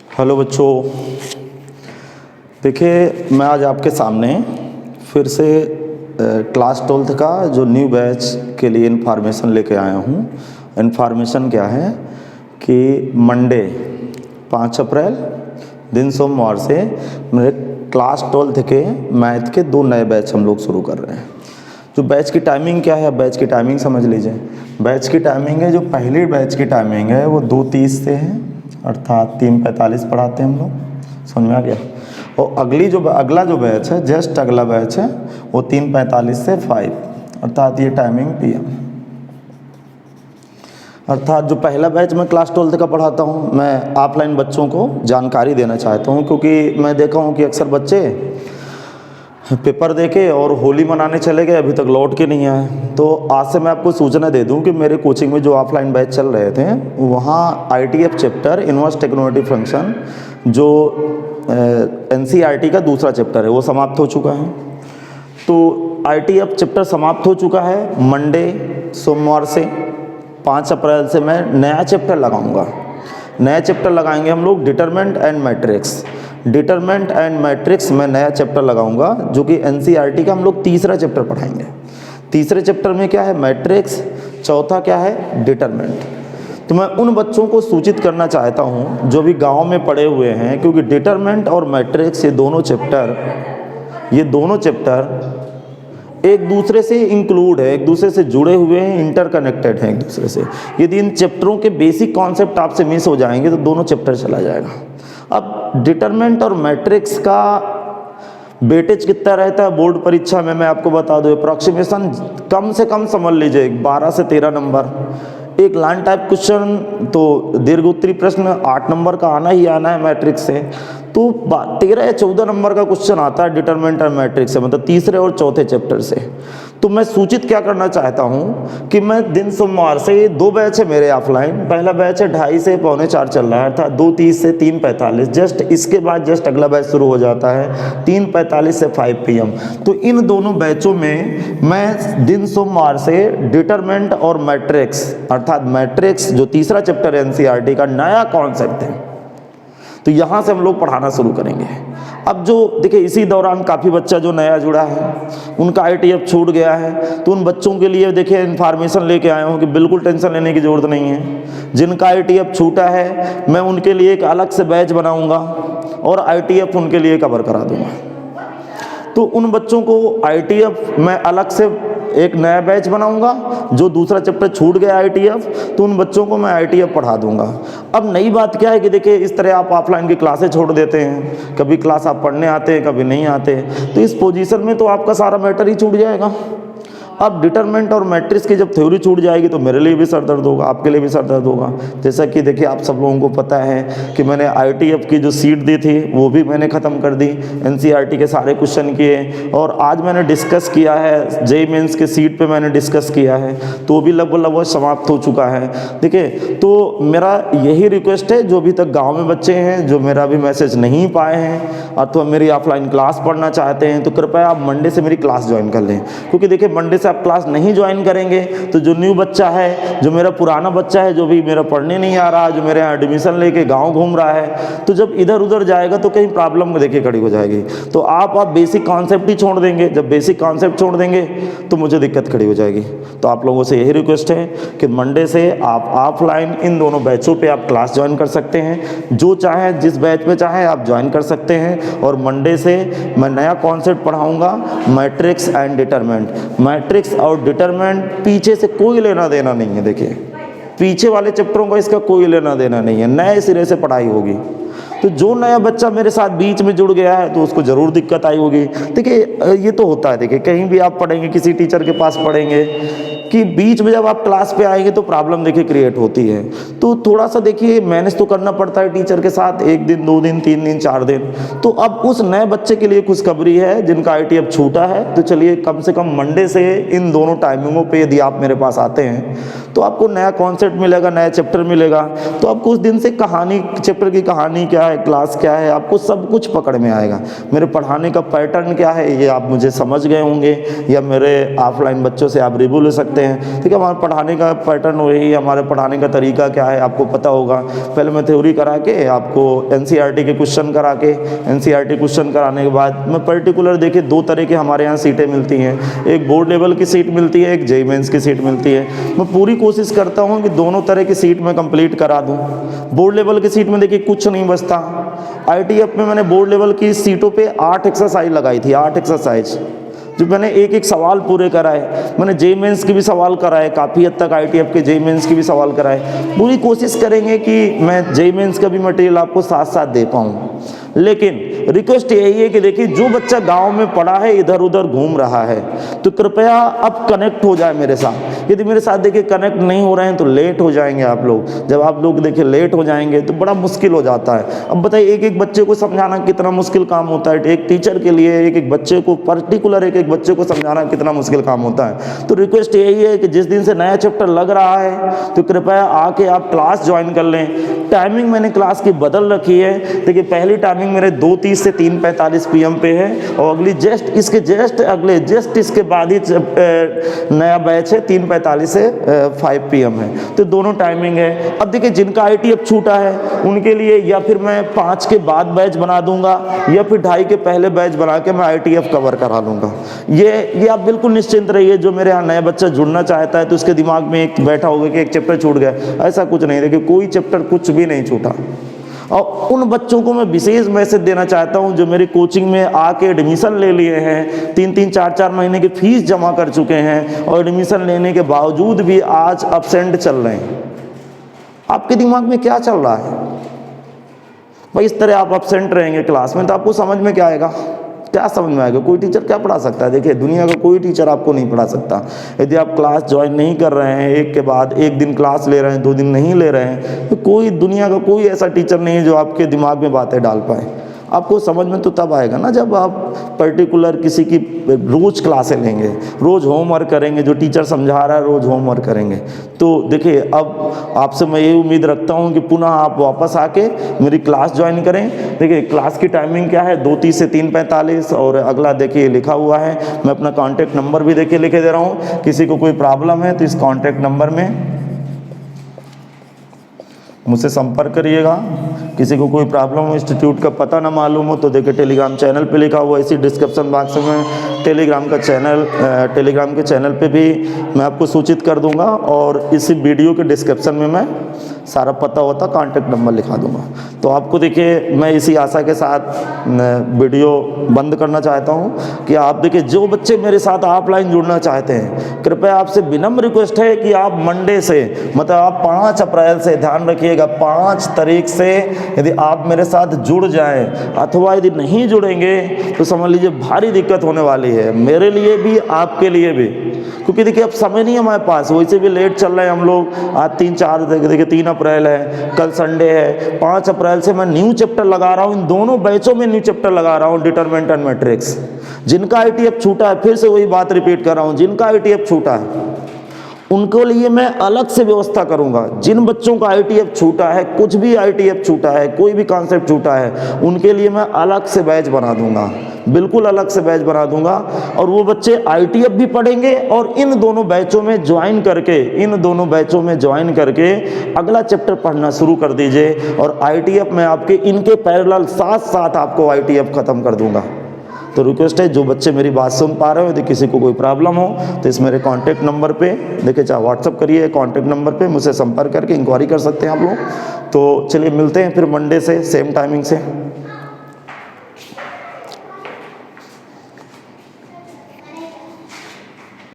Hello बच्चों, देखिए मैं आज आपके सामने फिर से क्लास 12th का जो न्यू बैच के लिए इन्फॉर्मेशन लेके आया हूँ। इन्फॉर्मेशन क्या है कि मंडे 5 अप्रैल दिन सोमवार से मेरे क्लास 12th के मैथ के 2 नए बैच हम लोग शुरू कर रहे हैं। जो बैच की टाइमिंग क्या है, बैच की टाइमिंग समझ लीजिए। बैच की टाइमिंग है, जो पहली बैच की टाइमिंग है वो 2:30 से है, अर्थात 3:45 पढ़ाते हैं हम लोग, समझ में आ गया। और अगला जो बैच है, जस्ट अगला बैच है, वो 3:45 से 5, अर्थात ये टाइमिंग PM। अर्थात जो पहला बैच मैं क्लास 12th का पढ़ाता हूँ, मैं ऑफलाइन बच्चों को जानकारी देना चाहता हूँ, क्योंकि मैं देखा हूँ कि अक्सर बच्चे पेपर देके और होली मनाने चले गए, अभी तक लौट के नहीं आए। तो आज से मैं आपको सूचना दे दूं कि मेरे कोचिंग में जो ऑफलाइन बैच चल रहे थे, वहाँ ITF chapter inverse trigonometry function जो NCERT का दूसरा चैप्टर है वो समाप्त हो चुका है। तो ITF चैप्टर समाप्त हो चुका है। मंडे सोमवार से 5 अप्रैल से मैं नया चैप्टर लगाऊंगा। नया चैप्टर लगाएंगे हम लोग determinant and matrix. Determinant and matrix में नया चैप्टर लगाऊंगा, जो कि NCERT का हम लोग तीसरा चैप्टर पढ़ाएंगे। तीसरे चैप्टर में क्या है, मैट्रिक्स, चौथा क्या है, डिटरमिनेंट। तो मैं उन बच्चों को सूचित करना चाहता हूं जो भी गांव में पढ़े हुए हैं, क्योंकि डिटरमिनेंट और मैट्रिक्स ये दोनों चैप्टर एक दूसरे से इंक्लूड है, एक दूसरे से जुड़े हुए हैं, इंटरकनेक्टेड हैं एक दूसरे से। यदि इन चैप्टरों के बेसिक कॉन्सेप्ट आपसे मिस हो जाएंगे तो दोनों चैप्टर चला जाएगा। अब डिटरमिनेंट और मैट्रिक्स का वेटेज कितना रहता है बोर्ड परीक्षा में, मैं आपको बता दूं। अप्रॉक्सीमेशन कम से कम समझ लीजिए 12 से 13 नंबर। एक लाइन टाइप क्वेश्चन तो दीर्घ उत्तरी प्रश्न 8 नंबर का आना ही आना है मैट्रिक्स से। तो 13 या 14 नंबर का क्वेश्चन आता है डिटरमिनेंट और मैट्रिक्स से, मतलब तीसरे और चौथे चैप्टर से। तो मैं सूचित क्या करना चाहता हूं कि मैं दिन सोमवार से, 2 बैच है मेरे ऑफलाइन। पहला बैच है 2:30 से 3:45 चल रहा है, अर्थात 2:30 से 3:45। जस्ट इसके बाद जस्ट अगला बैच शुरू हो जाता है 3:45 से 5 PM। तो इन दोनों बैचों में मैं दिन सोमवार से डिटरमिनेंट और मैट्रिक्स, अर्थात मैट्रिक्स जो तीसरा चैप्टर है NCERT का, नया कॉन्सेप्ट है, तो यहाँ से हम लोग पढ़ाना शुरू करेंगे। अब जो देखिए इसी दौरान काफ़ी बच्चा जो नया जुड़ा है, उनका ITF छूट गया है, तो उन बच्चों के लिए देखिए इन्फॉर्मेशन लेके आया हूँ कि बिल्कुल टेंशन लेने की ज़रूरत नहीं है। जिनका ITF छूटा है मैं उनके लिए एक अलग से बैच बनाऊँगा और ITF उनके लिए कवर करा दूँगा। तो उन बच्चों को ITF मैं अलग से एक नया बैच बनाऊंगा। जो दूसरा चैप्टर छूट गया ITF, तो उन बच्चों को मैं ITF पढ़ा दूंगा। अब नई बात क्या है कि देखिए इस तरह आप ऑफलाइन की क्लासेस छोड़ देते हैं, कभी क्लास आप पढ़ने आते हैं, कभी नहीं आते, तो इस पोजीशन में तो आपका सारा मैटर ही छूट जाएगा। अब डिटरमिनेंट और मैट्रिक्स की जब थ्योरी छूट जाएगी तो मेरे लिए भी सर दर्द होगा, आपके लिए भी सर दर्द होगा। जैसा कि देखिए आप सब लोगों को पता है कि मैंने ITF की जो सीट दी थी वो भी मैंने ख़त्म कर दी, NCERT के सारे क्वेश्चन किए, और आज मैंने डिस्कस किया है JEE मेंस के सीट पे मैंने डिस्कस किया है, तो भी लगभग समाप्त हो चुका है। देखिए तो मेरा यही रिक्वेस्ट है, जो अभी तक गाँव में बच्चे हैं जो मेरा भी मैसेज नहीं पाए हैं अथवा मेरी ऑफलाइन क्लास पढ़ना चाहते हैं, तो कृपया आप मंडे से मेरी क्लास ज्वाइन कर लें। क्योंकि देखिए मंडे आप क्लास नहीं ज्वाइन करेंगे तो जो न्यू बच्चा है, जो मेरा पुराना बच्चा है, जो भी मेरा पढ़ने नहीं आ रहा, जो मेरे यहाँ एडमिशन लेके गांव घूम रहा है, तो जब इधर उधर जाएगा तो कहीं प्रॉब्लम में देखिए खड़ी हो जाएगी। तो आप बेसिक कॉन्सेप्ट ही छोड़ देंगे। जब बेसिक कॉन्सेप्ट छोड़ देंगे तो मुझे दिक्कत खड़ी हो जाएगी। तो आप लोगों से यही रिक्वेस्ट है कि मंडे से आप ऑफलाइन इन दोनों बैचों पर आप क्लास ज्वाइन कर सकते हैं। जो चाहे जिस बैच में चाहे आप ज्वाइन कर सकते हैं। और मंडे से मैं नया कॉन्सेप्ट पढ़ाऊँगा, मैट्रिक्स एंड डिटरमिनेंट। मैट्रिक्स और डिटरमिनेंट पीछे से कोई लेना देना नहीं है। देखिए पीछे वाले चैप्टरों का इसका कोई लेना देना नहीं है, नए सिरे से पढ़ाई होगी। तो जो नया बच्चा मेरे साथ बीच में जुड़ गया है तो उसको ज़रूर दिक्कत आई होगी। देखिए ये तो होता है, देखिए कहीं भी आप पढ़ेंगे, किसी टीचर के पास पढ़ेंगे कि बीच में जब आप क्लास पे आएंगे तो प्रॉब्लम देखिए क्रिएट होती है। तो थोड़ा सा देखिए मैनेज तो करना पड़ता है टीचर के साथ, 1 दिन 2 दिन 3 दिन 4 दिन। तो अब उस नए बच्चे के लिए खुशखबरी है जिनका ITF छूटा है, तो चलिए कम से कम मंडे से इन दोनों टाइमिंगों पे यदि आप मेरे पास आते हैं तो आपको नया कॉन्सेप्ट मिलेगा, नया चैप्टर मिलेगा। तो आपको उस दिन से कहानी, चैप्टर की कहानी क्या है, क्लास क्या है, आपको सब कुछ पकड़ में आएगा। मेरे पढ़ाने का पैटर्न क्या है ये आप मुझे समझ गए होंगे, या मेरे ऑफलाइन बच्चों से आप रिव्यू ले सकते करते हैं। ठीक है, हमारे पढ़ाने का पैटर्न वही, हमारे पढ़ाने का तरीका क्या है आपको पता होगा। पहले मैं थ्योरी करा के आपको एनसीईआरटी के क्वेश्चन करा के, एनसीईआरटी क्वेश्चन कराने के बाद मैं पर्टिकुलर देखिए 2 तरह के हमारे यहाँ सीटें मिलती हैं, एक बोर्ड लेवल की सीट मिलती है, एक जेईई मेंस की सीट मिलती है। मैं पूरी कोशिश करता हूँ कि दोनों तरह की सीट मैं कंप्लीट करा दूँ। बोर्ड लेवल की सीट में देखिए कुछ नहीं बचता। आईटीएफ में मैंने बोर्ड लेवल की सीटों पे 8 एक्सरसाइज लगाई थी, 8 एक्सरसाइज जो मैंने एक एक सवाल पूरे कराए। मैंने जेईई मेंस के भी सवाल कराए, काफ़ी हद तक आईटीएफ के जेईई मेंस के भी सवाल कराए। पूरी कोशिश करेंगे कि मैं जेईई मेंस का भी मटेरियल आपको साथ साथ दे पाऊँ। लेकिन रिक्वेस्ट यही है कि देखिए जो बच्चा गांव में पढ़ा है, इधर उधर घूम रहा है, तो कृपया अब कनेक्ट हो जाए मेरे साथ। यदि मेरे साथ देखिए कनेक्ट नहीं हो रहे हैं तो लेट हो जाएंगे आप लोग। जब आप लोग देखिए लेट हो जाएंगे तो बड़ा मुश्किल हो जाता है। अब बताइए एक एक बच्चे को समझाना कितना मुश्किल काम होता है। एक टीचर के लिए एक एक बच्चे को, पर्टिकुलर एक एक बच्चे को समझाना कितना मुश्किल काम होता है। तो रिक्वेस्ट यही है कि जिस दिन से नया चैप्टर लग रहा है तो कृपया आके आप क्लास ज्वाइन कर लें। टाइमिंग मैंने क्लास की बदल रखी है। देखिए पहली टाइमिंग मेरे 2:30 से 3:45 PM पे है, और अगली जस्ट इसके बाद ही नया बैच है 3:45 से 5 PM है। तो दोनों टाइमिंग है। अब देखिए जिनका आईटीएफ छूटा है उनके लिए या फिर मैं 5 के बाद बैच बना दूंगा या फिर 2:30 के पहले बैच बना के मैं आईटीएफ कवर करा लूँगा। ये आप बिल्कुल निश्चिंत रहिए। जो मेरे यहाँ नया बच्चा जुड़ना चाहता है तो उसके दिमाग में एक बैठा होगा कि एक चैप्टर छूट गया, ऐसा कुछ नहीं। देखिए कोई चैप्टर कुछ भी नहीं छूटा। और उन बच्चों को मैं विशेष मैसेज देना चाहता हूं जो मेरी कोचिंग में आके एडमिशन ले लिए हैं, 3-3, 4-4 महीने की फीस जमा कर चुके हैं और एडमिशन लेने के बावजूद भी आज अब्सेंट चल रहे हैं। आपके दिमाग में क्या चल रहा है भाई? इस तरह आप अब्सेंट रहेंगे क्लास में तो आपको समझ में क्या आएगा? क्या समझ में आएगा? कोई टीचर क्या पढ़ा सकता है? देखिए दुनिया का कोई टीचर आपको नहीं पढ़ा सकता। यदि आप क्लास ज्वाइन नहीं कर रहे हैं, एक के बाद एक दिन क्लास ले रहे हैं, 2 दिन नहीं ले रहे हैं, तो कोई दुनिया का कोई ऐसा टीचर नहीं है जो आपके दिमाग में बातें डाल पाए। आपको समझ में तो तब आएगा ना जब आप पर्टिकुलर किसी की रोज़ क्लासें लेंगे, रोज़ होमवर्क करेंगे, जो टीचर समझा रहा है रोज़ होमवर्क करेंगे। तो देखिए अब आपसे मैं ये उम्मीद रखता हूँ कि पुनः आप वापस आके मेरी क्लास ज्वाइन करें। देखिए क्लास की टाइमिंग क्या है, 2:30 से 3:45। और अगला देखिए लिखा हुआ है, मैं अपना कॉन्टैक्ट नंबर भी देखिए लिखे दे रहा हूँ। किसी को कोई प्रॉब्लम है तो इस कॉन्टैक्ट नंबर में मुझसे संपर्क करिएगा। किसी को कोई प्रॉब्लम हो, इंस्टीट्यूट का पता ना मालूम हो तो देखिए टेलीग्राम चैनल पे लिखा हुआ है, इसी डिस्क्रिप्शन बॉक्स में टेलीग्राम के चैनल पे भी मैं आपको सूचित कर दूंगा, और इसी वीडियो के डिस्क्रिप्शन में मैं सारा पता होता कॉन्टैक्ट नंबर लिखा दूंगा। तो आपको देखिए मैं इसी आशा के साथ वीडियो बंद करना चाहता हूं कि आप देखिए जो बच्चे मेरे साथ ऑफलाइन जुड़ना चाहते हैं, कृपया आपसे विनम्र रिक्वेस्ट है कि आप मंडे से, मतलब आप 5 अप्रैल से, ध्यान रखिएगा 5 तारीख से यदि आप मेरे साथ जुड़ जाएं, अथवा यदि नहीं जुड़ेंगे तो समझ लीजिए भारी दिक्कत होने वाली है, मेरे लिए भी आपके लिए भी। क्योंकि देखिए अब समय नहीं है हमारे पास, वैसे भी लेट चल रहे हैं हम लोग। आज 3 अप्रैल है, कल संडे है। 5 अप्रैल से मैं न्यू चैप्टर लगा रहा हूँ, इन दोनों बैचों में न्यू चैप्टर लगा रहा हूँ, डिटरमिनेंट एंड मैट्रिक्स। जिनका आईटीएफ छूटा है, फिर से वही बात रिपीट कर रहा हूँ, जिनका आईटीएफ छूटा है उनको लिए मैं अलग से व्यवस्था करूंगा। जिन बच्चों का आईटीएफ छूटा है, कुछ भी आईटीएफ छूटा है, कोई भी कॉन्सेप्ट छूटा है, उनके लिए मैं अलग से बैच बना दूंगा, बिल्कुल अलग से बैच बना दूंगा। और वो बच्चे आईटीएफ भी पढ़ेंगे और इन दोनों बैचों में ज्वाइन करके अगला चैप्टर पढ़ना शुरू कर दीजिए। और आईटीएफ में आपके इनके पैरेलल साथ साथ आपको आईटीएफ खत्म कर दूंगा। तो रिक्वेस्ट है जो बच्चे मेरी बात सुन पा रहे हो, यदि किसी को कोई प्रॉब्लम हो तो इस मेरे कॉन्टैक्ट नंबर पे देखिए, चाहे व्हाट्सअप करिए, कॉन्टैक्ट नंबर पे मुझसे संपर्क करके इंक्वायरी कर सकते हैं आप लोग। तो चलिए मिलते हैं फिर मंडे से सेम टाइमिंग से।